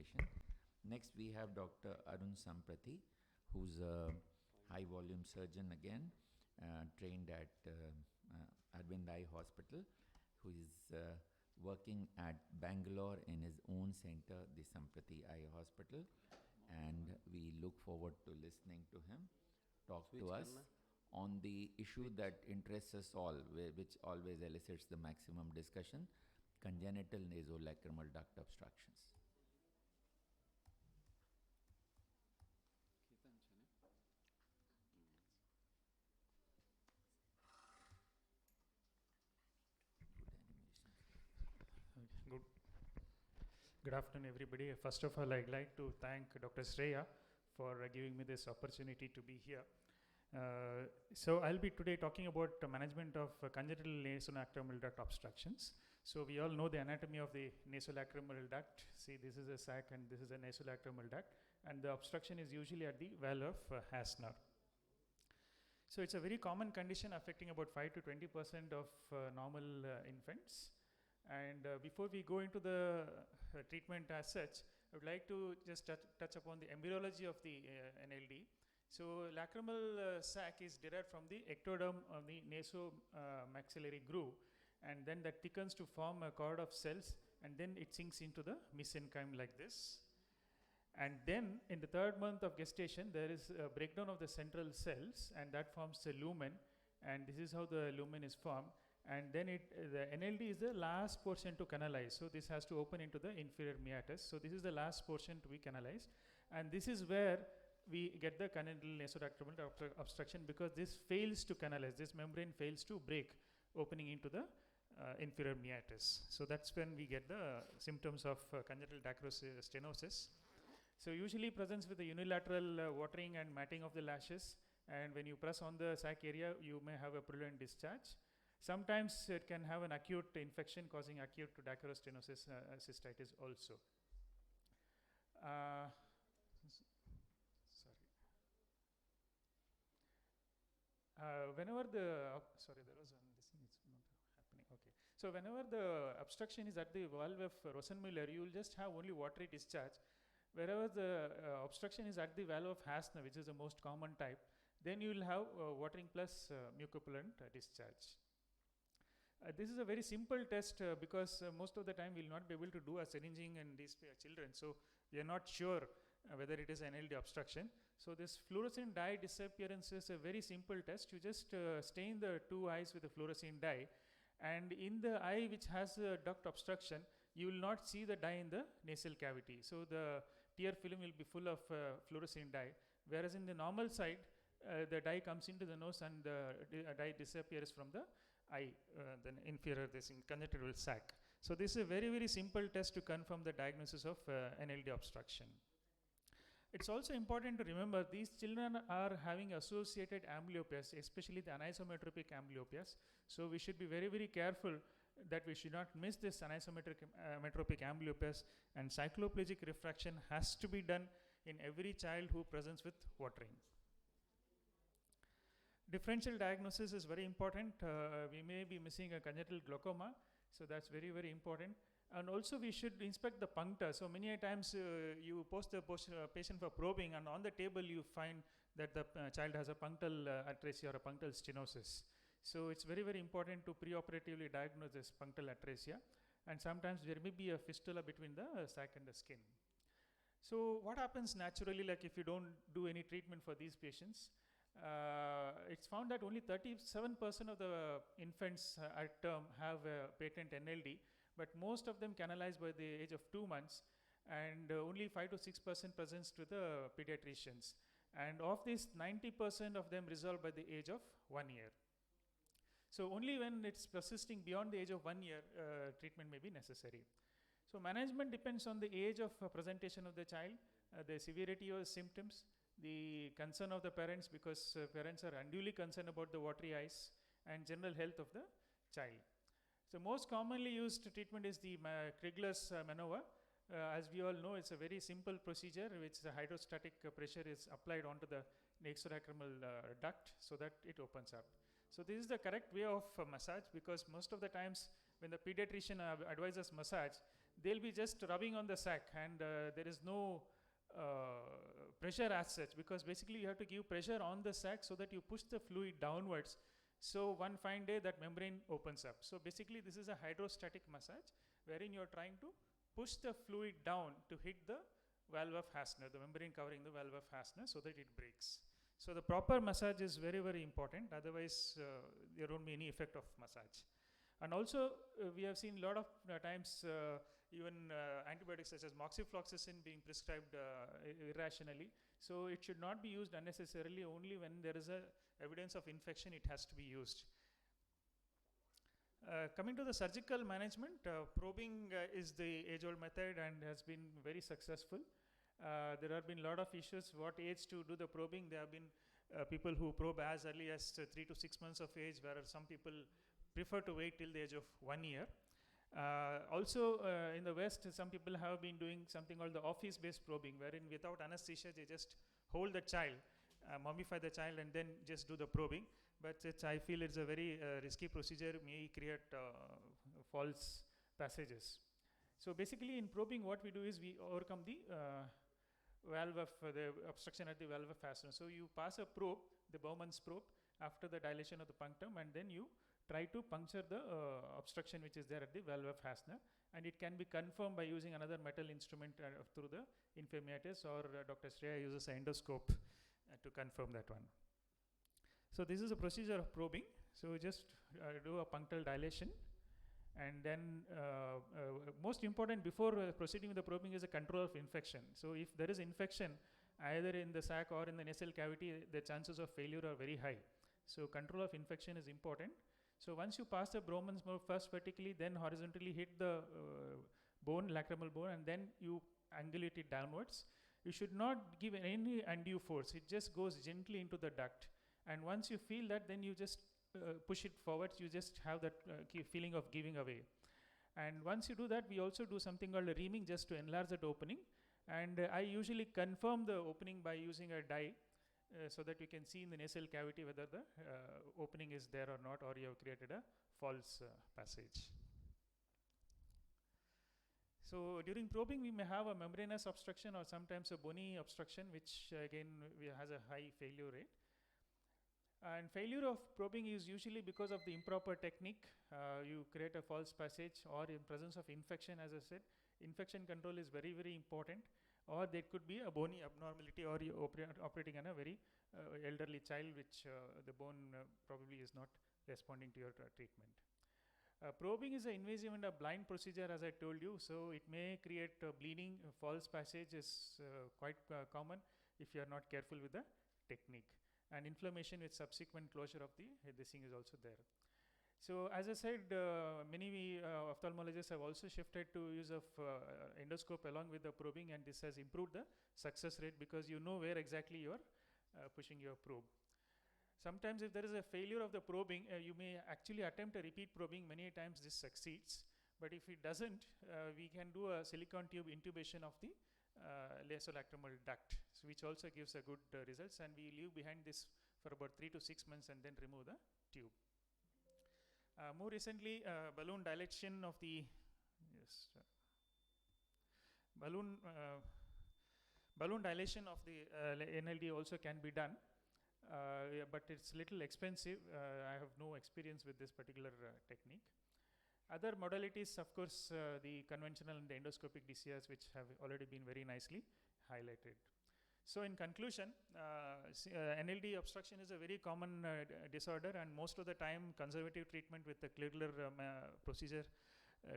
presentation. Next, we have Dr. ARUN SAMPRATHI, who's a high-volume surgeon again, trained at Arvind Eye Hospital, who is working at Bangalore in his own center, the SAMPRATHI Eye Hospital. And we look forward to listening to him talk to us on the issue that interests us all, which always elicits the maximum discussion: congenital nasolacrimal duct obstructions. Good afternoon, everybody. First of all, I'd like to thank Dr. Shreya for giving me this opportunity to be here. So I'll be today talking about the management of congenital nasolacrimal duct obstructions. So we all know the anatomy of the nasolacrimal duct. See, this is a sac and this is a nasolacrimal duct, and the obstruction is usually at the valve of Hasner. So it's a very common condition affecting about 5 to 20% of normal infants. And before we go into the treatment as such, I would like to just touch upon the embryology of the NLD. So lacrimal sac is derived from the ectoderm of the nasomaxillary groove, and then that thickens to form a cord of cells, and then it sinks into the mesenchyme like this. And then in the 3rd month of gestation, there is a breakdown of the central cells, and that forms the lumen, and this is how the lumen is formed. And then the NLD is the last portion to canalize. So this has to open into the inferior meatus. So this is the last portion to be canalized. And this is where we get the congenital nasolacrimal obstruction, because this fails to canalize. This membrane fails to break, opening into the inferior meatus. So that's when we get the symptoms of congenital stenosis. So usually presents with the unilateral watering and matting of the lashes. And when you press on the sac area, you may have a purulent discharge. Sometimes it can have an acute infection causing acute dacrostenosis cystitis also. Whenever the there was this thing, it's not happening. Okay. So whenever the obstruction is at the valve of Rosenmüller, you will just have only watery discharge. Wherever the obstruction is at the valve of Hasner, which is the most common type, then you will have watering plus mucopurulent discharge. This is a very simple test because most of the time we will not be able to do a syringing in these children. So we are not sure whether it is an NLD obstruction. So this fluorescein dye disappearance is a very simple test. You just stain the 2 eyes with a fluorescein dye, and in the eye which has a duct obstruction, you will not see the dye in the nasal cavity. So the tear film will be full of fluorescein dye, whereas in the normal side, the dye comes into the nose and the dye disappears from the eye, the inferior congenital sac. So this is a very, very simple test to confirm the diagnosis of NLD obstruction. It's also important to remember these children are having associated amblyopias, especially the anisometropic amblyopias. So we should be very, very careful that we should not miss this anisometropic amblyopias, and cycloplegic refraction has to be done in every child who presents with watering. Differential diagnosis is very important. We may be missing a congenital glaucoma, so that's very, very important. And also we should inspect the puncta. So many times you post the patient for probing, and on the table you find that the child has a punctal atresia or a punctal stenosis. So it's very, very important to preoperatively diagnose this punctal atresia. And sometimes there may be a fistula between the sac and the skin. So what happens naturally, like if you don't do any treatment for these patients? It's found that only 37% of the infants at term have a patent NLD, but most of them canalize by the age of 2 months, and only 5 to 6% presents to the pediatricians. And of this, 90% of them resolve by the age of 1 year. So only when it's persisting beyond the age of 1 year, treatment may be necessary. So management depends on the age of presentation of the child, the severity of symptoms, the concern of the parents, because parents are unduly concerned about the watery eyes, and general health of the child. So most commonly used treatment is the Krigler's maneuver. As we all know, it's a very simple procedure which the hydrostatic pressure is applied onto the nasolacrimal duct so that it opens up. So this is the correct way of massage, because most of the times when the pediatrician advises massage, they'll be just rubbing on the sac, and there is no pressure as such, because basically you have to give pressure on the sac so that you push the fluid downwards. So one fine day that membrane opens up. So basically this is a hydrostatic massage wherein you are trying to push the fluid down to hit the valve of Hasner, the membrane covering the valve of Hasner, so that it breaks. So the proper massage is very, very important. Otherwise, there won't be any effect of massage. And also, we have seen a lot of times even antibiotics such as moxifloxacin being prescribed irrationally. So it should not be used unnecessarily. Only when there is a evidence of infection, it has to be used. Coming to the surgical management, probing is the age-old method and has been very successful. There have been a lot of issues. What age to do the probing? There have been people who probe as early as 3 to 6 months of age, whereas some people prefer to wait till the age of 1 year. Also, in the West, some people have been doing something called the office-based probing, wherein without anesthesia, they just hold the child, mummify the child, and then just do the probing. But I feel it's a very risky procedure, may create false passages. So basically, in probing, what we do is we overcome the valve of the obstruction at the valve of Hasner. So you pass a probe, the Bowman's probe, after the dilation of the punctum, and then you try to puncture the obstruction which is there at the valve of Hasner, and it can be confirmed by using another metal instrument through the infimmatus, or Dr. Shreya uses an endoscope to confirm that one. So this is a procedure of probing. So just do a punctal dilation, and then most important before proceeding with the probing is a control of infection. So if there is infection either in the sac or in the nasal cavity, the chances of failure are very high. So control of infection is important. So once you pass the Bowman's probe, first vertically, then horizontally hit the bone, lacrimal bone, and then you angulate it downwards. You should not give any undue force. It just goes gently into the duct. And once you feel that, then you just push it forward. You just have that feeling of giving away. And once you do that, we also do something called a reaming, just to enlarge that opening. And I usually confirm the opening by using a dye, so that you can see in the nasal cavity whether the opening is there or not, or you have created a false passage. So during probing, we may have a membranous obstruction or sometimes a bony obstruction, which again has a high failure rate. And failure of probing is usually because of the improper technique. You create a false passage, or in presence of infection. As I said, infection control is very, very important. Or there could be a bony abnormality, or you operating on a very elderly child, which the bone probably is not responding to your treatment. Probing is an invasive and a blind procedure, as I told you, so it may create bleeding. False passage is quite common if you are not careful with the technique. And inflammation with subsequent closure of this thing is also there. So as I said, many ophthalmologists have also shifted to use of endoscope along with the probing, and this has improved the success rate, because you know where exactly you are pushing your probe. Sometimes if there is a failure of the probing, you may actually attempt a repeat probing. Many times this succeeds, but if it doesn't, we can do a silicone tube intubation of the lacrimal duct, so which also gives a good results, and we leave behind this for about 3 to 6 months and then remove the tube. More recently, balloon dilation of the balloon dilation of the NLD also can be done, but it's little expensive. I have no experience with this particular technique. Other modalities, of course, the conventional and the endoscopic DCRs, which have already been very nicely highlighted. So in conclusion, NLD obstruction is a very common disorder, and most of the time conservative treatment with the Kliegler procedure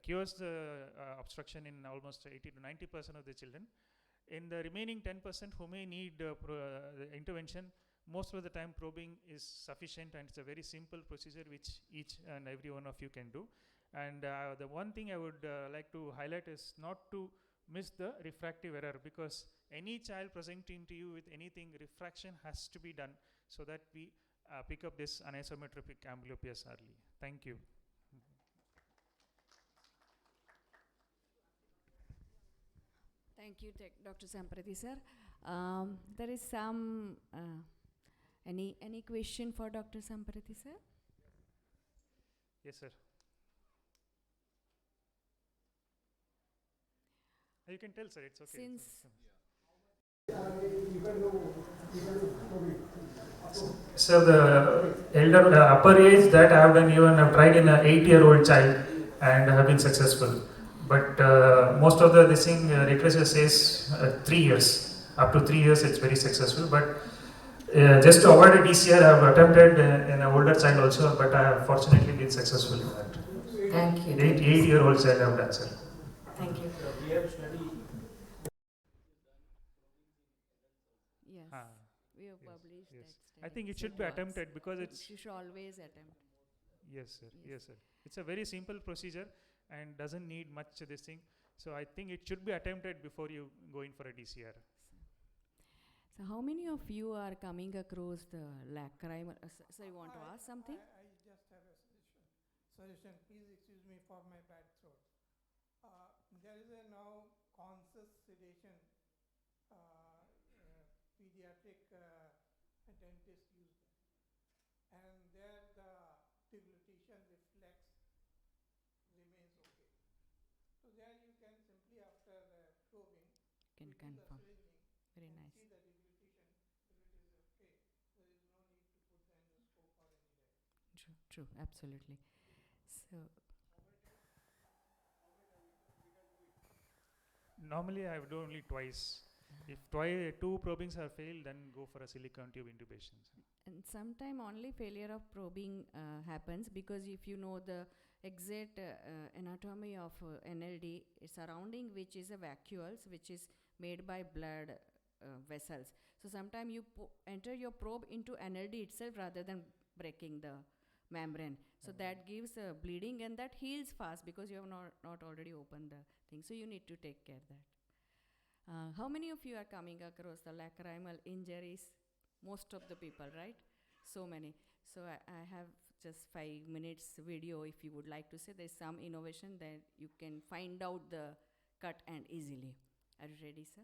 cures the obstruction in almost 80 to 90% of the children. In the remaining 10% who may need the intervention, most of the time probing is sufficient, and it's a very simple procedure which each and every one of you can do. And the one thing I would like to highlight is not to miss the refractive error, because any child presenting to you with anything, refraction has to be done, so that we pick up this anisometropic amblyopia early. Thank you. Thank you, Dr. Samprathi sir. There is some any question for Dr. Samprathi sir? Yes, sir. You can tell, sir. It's okay. Since So the elder upper age that I have done, even I've tried in an 8-year-old child and have been successful. But most of the this thing literature says 3 years. Up to 3 years, it's very successful. But just to avoid a DCR, I have attempted in an older child also, but I have fortunately been successful in that. thank you. 8-year-old child I have done, sir. Thank you. Yes, Ah, we have yes, published yes. that I think it study, should be works. attempted because it's You should always attempt. yes, sir. Yes. Yes, sir. It's a very simple procedure and doesn't need much this thing. So I think it should be attempted before you go in for a DCR. So how many of you are coming across the lacrimal? So you want to ask something? I just have a suggestion. Please excuse me for my bad throat. There is a now conscious sedation pediatric dentist use that. And there the deglutition reflex remains okay. So there you can simply after probing, Can we do the confirm. syringing Very and nice. see the deglutition. If it is okay, there is no need to put the endoscope or any diagnosis. True, true, absolutely. So Normally I would do only twice. If two probings are failed, then go for a silicone tube intubation. and sometime only failure of probing happens because if you know the exact anatomy of NLD, surrounding which is a vacuoles which is made by blood vessels. So sometimes you enter your probe into NLD itself rather than breaking the membrane. So that gives bleeding and that heals fast because you have not already opened the thing. So you need to take care of that. How many of you are coming across the lacrimal injuries? Most of the people, right? So many. So I have just 5 minutes video if you would like to say. There's some innovation that you can find out the cut and easily. Are you ready, sir?